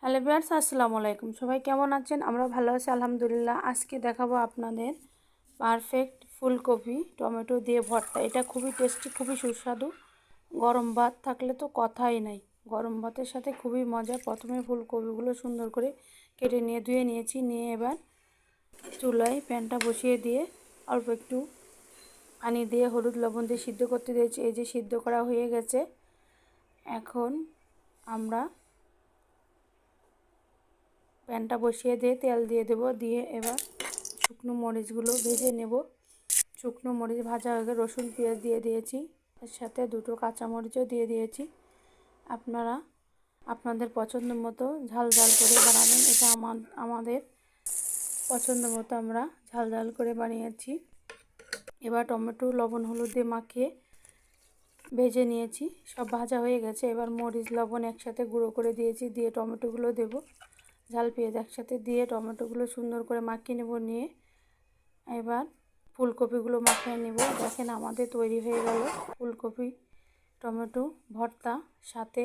Hello viewers, আসসালামু আলাইকুম। সবাই কেমন আছেন? আমরা ভালো আছি আলহামদুলিল্লাহ। আজকে দেখাবো আপনাদের পারফেক্ট ফুলকপি টমেটো দিয়ে ভর্তা। এটা খুবই টেস্টি, খুবই সুস্বাদু। গরম ভাত থাকলে তো কথাই নাই। গরম ভাতের সাথে খুবই মজা। প্রথমে ফুলকপিগুলো সুন্দর করে কেটে নিয়ে ধুয়ে নিয়েছি। নিয়ে এবার চুলায় প্যানটা বসিয়ে দিয়ে অল্প একটু পানি দিয়ে হলুদ লবণ দিয়ে সিদ্ধ করতে দিয়েছি। এই যে সিদ্ধ করা হয়ে গেছে। এখন আমরা প্যানটা বসিয়ে দিয়ে তেল দিয়ে দেব। দিয়ে এবার শুকনো মরিচগুলো ভেজে নেব। শুকনো মরিচ ভাজা হয়ে গেলে রসুন পেঁয়াজ দিয়ে দিয়েছি। এর সাথে দুটো কাঁচামরিচও দিয়ে দিয়েছি। আপনারা আপনাদের পছন্দ মতো ঝাল ঝাল করে বানাবেন। এটা আমাদের পছন্দ মতো আমরা ঝাল ঝাল করে বানিয়েছি। এবার টমেটো লবণ হলুদ দিয়ে মাখিয়ে ভেজে নিয়েছি। সব ভাজা হয়ে গেছে। এবার মরিচ লবণ একসাথে গুঁড়ো করে দিয়েছি। দিয়ে টমেটোগুলো দেব। ঝাল পেঁয়াজ একসাথে দিয়ে টমেটোগুলো সুন্দর করে মাখিয়ে নেব। নিয়ে এবার ফুলকপিগুলো মাখিয়ে নেব। দেখেন আমাদের তৈরি হয়ে গেল ফুলকপি টমেটো ভর্তা। সাথে